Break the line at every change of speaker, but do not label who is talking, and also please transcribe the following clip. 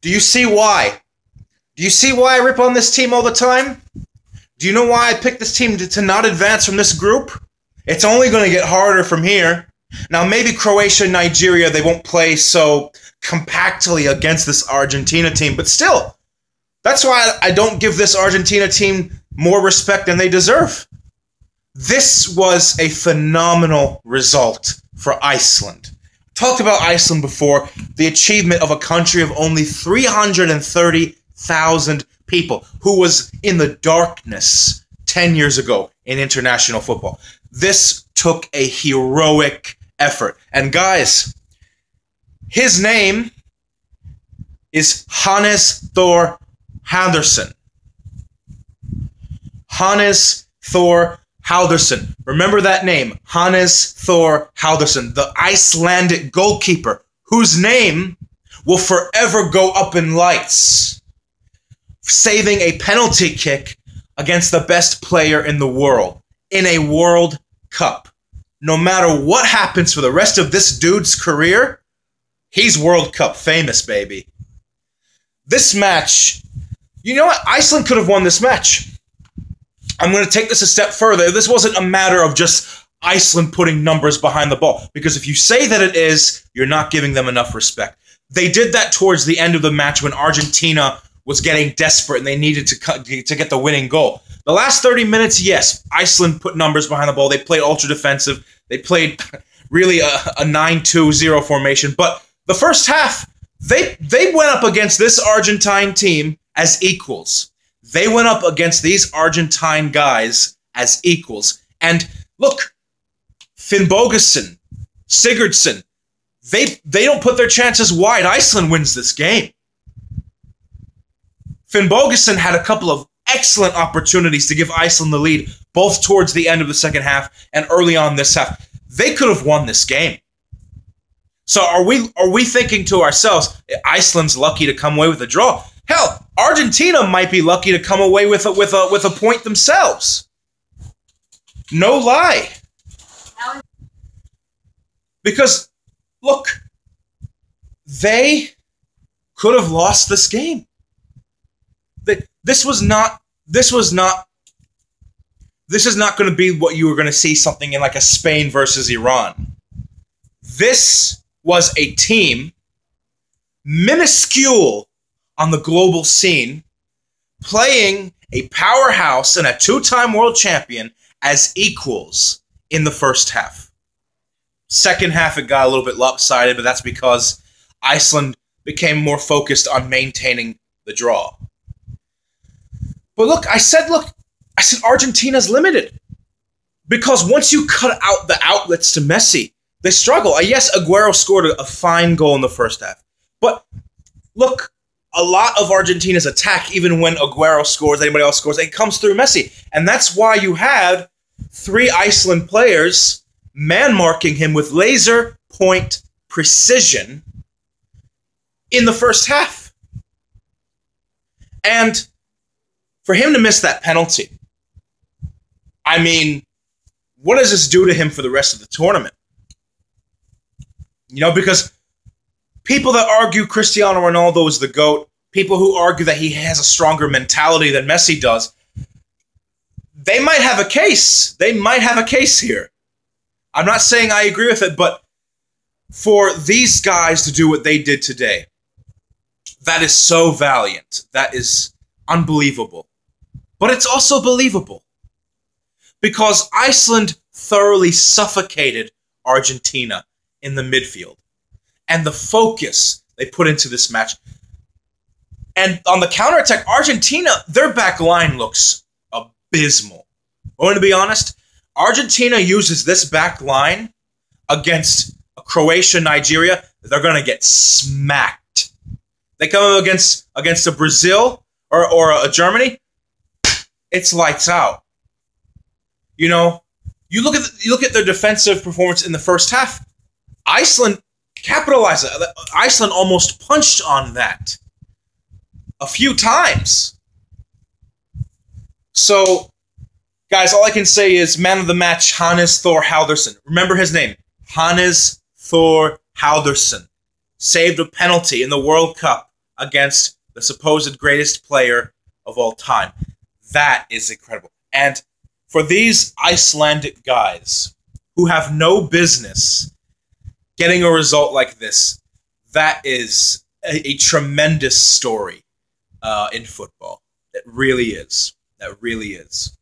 Do you see why? Do you see why I rip on this team all the time? Do you know why I picked this team to not advance from this group? It's only going to get harder from here. Now, maybe Croatia and Nigeria, they won't play so compactly against this Argentina team, but still, that's why I don't give this Argentina team more respect than they deserve. This was a phenomenal result for Iceland. Talked about Iceland before, the achievement of a country of only 330,000 people who was in the darkness 10 years ago in international football. This took a heroic effort. And guys, his name is Hannes Thor Halldórsson. Hannes Thor Halldórsson. Remember that name, Hannes Thor Halldórsson, the Icelandic goalkeeper, whose name will forever go up in lights, saving a penalty kick against the best player in the world in a World Cup. No matter what happens for the rest of this dude's career, he's World Cup famous, baby. This match, you know what? Iceland could have won this match. I'm going to take this a step further. This wasn't a matter of just Iceland putting numbers behind the ball, because if you say that it is, you're not giving them enough respect. They did that towards the end of the match when Argentina was getting desperate and they needed to get the winning goal. The last 30 minutes, yes, Iceland put numbers behind the ball. They played ultra defensive. They played really a 9-2-0 formation. But the first half, they went up against this Argentine team as equals. They went up against these Argentine guys as equals. And look, Finnbogason, Sigurdsson, they don't put their chances wide. Iceland wins this game. Finnbogason had a couple of excellent opportunities to give Iceland the lead, both towards the end of the second half and early on this half. They could have won this game. So are we thinking to ourselves, Iceland's lucky to come away with a draw? Hell, Argentina might be lucky to come away with a point themselves. No lie. Because look, they could have lost this game. This is not going to be what you were going to see something in like a Spain versus Iran. This was a team minuscule on the global scene, playing a powerhouse and a two-time world champion as equals in the first half. Second half, it got a little bit lopsided, but that's because Iceland became more focused on maintaining the draw. But look, I said Argentina's limited. Because once you cut out the outlets to Messi, they struggle. Yes, Aguero scored a fine goal in the first half. But look, a lot of Argentina's attack, even when Aguero scores, anybody else scores, it comes through Messi. And that's why you had 3 Iceland players man-marking him with laser point precision in the first half. And for him to miss that penalty, I mean, what does this do to him for the rest of the tournament? You know, because people that argue Cristiano Ronaldo is the GOAT, people who argue that he has a stronger mentality than Messi does, they might have a case. They might have a case here. I'm not saying I agree with it, but for these guys to do what they did today, that is so valiant. That is unbelievable. But it's also believable. Because Iceland thoroughly suffocated Argentina in the midfield. And the focus they put into this match. And on the counterattack, Argentina, their back line looks abysmal. I'm going to be honest. Argentina uses this back line against Croatia, Nigeria. They're going to get smacked. They come up against a Brazil or a Germany. It's lights out. You know, you look at their defensive performance in the first half. Iceland capitalized. Iceland almost punched on that a few times. So, guys, all I can say is man of the match, Hannes Thor Halldórsson. Remember his name, Hannes Thor Halldórsson. Saved a penalty in the World Cup against the supposed greatest player of all time. That is incredible. And for these Icelandic guys who have no business getting a result like this, that is a tremendous story in football. It really is. That really is.